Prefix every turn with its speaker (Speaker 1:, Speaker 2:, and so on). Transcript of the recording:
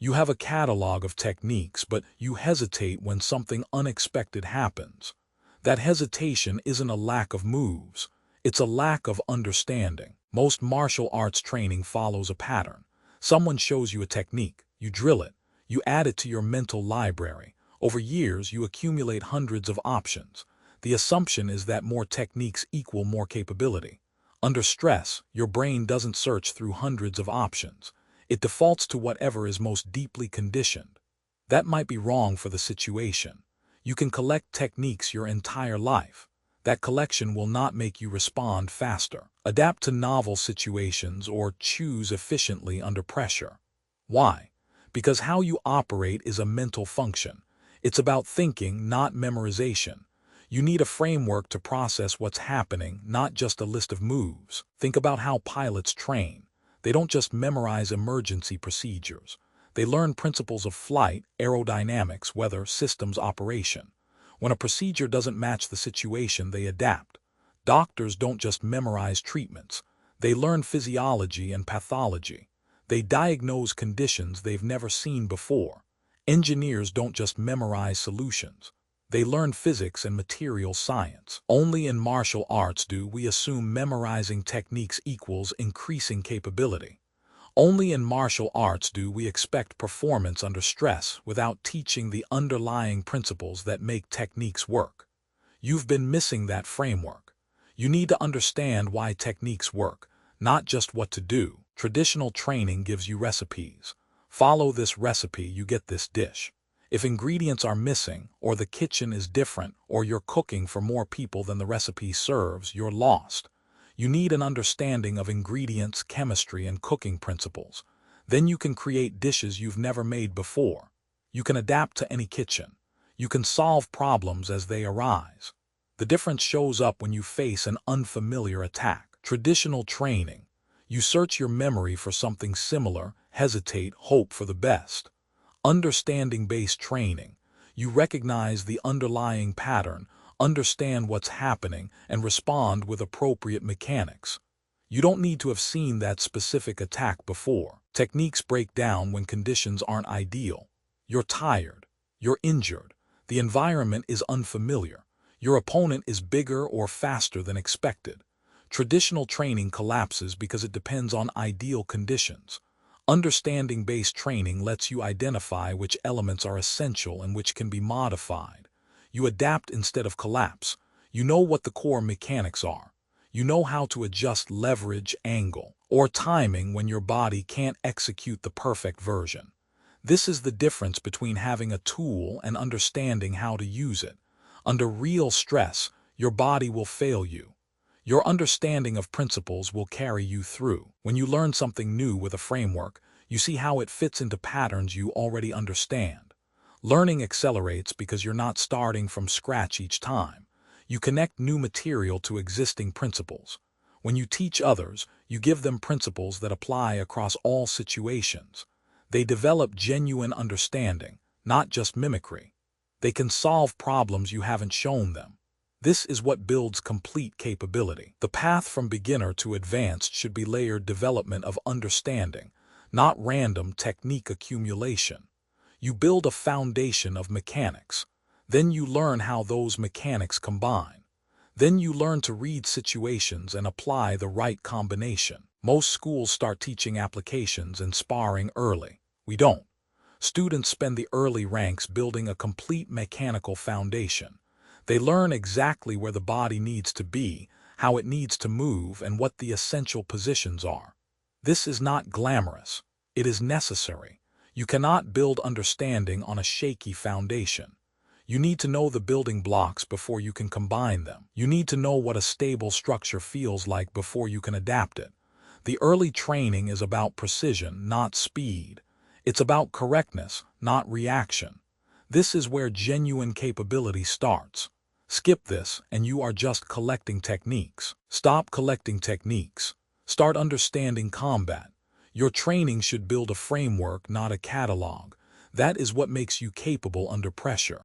Speaker 1: You have a catalog of techniques, but you hesitate when something unexpected happens. That hesitation isn't a lack of moves, it's a lack of understanding. Most martial arts training follows a pattern. Someone shows you a technique, you drill it, you add it to your mental library. Over years, you accumulate hundreds of options. The assumption is that more techniques equal more capability. Under stress, your brain doesn't search through hundreds of options. It defaults to whatever is most deeply conditioned. That might be wrong for the situation. You can collect techniques your entire life. That collection will not make you respond faster, adapt to novel situations, or choose efficiently under pressure. Why? Because how you operate is a mental function. It's about thinking, not memorization. You need a framework to process what's happening, not just a list of moves. Think about how pilots train. They don't just memorize emergency procedures. They learn principles of flight, aerodynamics, weather, systems operation. When a procedure doesn't match the situation, they adapt. Doctors don't just memorize treatments. They learn physiology and pathology. They diagnose conditions they've never seen before. Engineers don't just memorize solutions. They learn physics and material science. Only in martial arts do we assume memorizing techniques equals increasing capability. Only in martial arts do we expect performance under stress without teaching the underlying principles that make techniques work. You've been missing that framework. You need to understand why techniques work, not just what to do. Traditional training gives you recipes. Follow this recipe, you get this dish. If ingredients are missing, or the kitchen is different, or you're cooking for more people than the recipe serves, you're lost. You need an understanding of ingredients, chemistry, and cooking principles. Then you can create dishes you've never made before. You can adapt to any kitchen. You can solve problems as they arise. The difference shows up when you face an unfamiliar attack. Traditional training. You search your memory for something similar, hesitate, hope for the best. Understanding-based training. You recognize the underlying pattern, understand what's happening, and respond with appropriate mechanics. You don't need to have seen that specific attack before. Techniques break down when conditions aren't ideal. You're tired. You're injured. The environment is unfamiliar. Your opponent is bigger or faster than expected. Traditional training collapses because it depends on ideal conditions. Understanding-based training lets you identify which elements are essential and which can be modified. You adapt instead of collapse. You know what the core mechanics are. You know how to adjust leverage, angle, or timing when your body can't execute the perfect version. This is the difference between having a tool and understanding how to use it. Under real stress, your body will fail you. Your understanding of principles will carry you through. When you learn something new with a framework, you see how it fits into patterns you already understand. Learning accelerates because you're not starting from scratch each time. You connect new material to existing principles. When you teach others, you give them principles that apply across all situations. They develop genuine understanding, not just mimicry. They can solve problems you haven't shown them. This is what builds complete capability. The path from beginner to advanced should be layered development of understanding, not random technique accumulation. You build a foundation of mechanics. Then you learn how those mechanics combine. Then you learn to read situations and apply the right combination. Most schools start teaching applications and sparring early. We don't. Students spend the early ranks building a complete mechanical foundation. They learn exactly where the body needs to be, how it needs to move, and what the essential positions are. This is not glamorous. It is necessary. You cannot build understanding on a shaky foundation. You need to know the building blocks before you can combine them. You need to know what a stable structure feels like before you can adapt it. The early training is about precision, not speed. It's about correctness, not reaction. This is where genuine capability starts. Skip this, and you are just collecting techniques. Stop collecting techniques. Start understanding combat. Your training should build a framework, not a catalog. That is what makes you capable under pressure.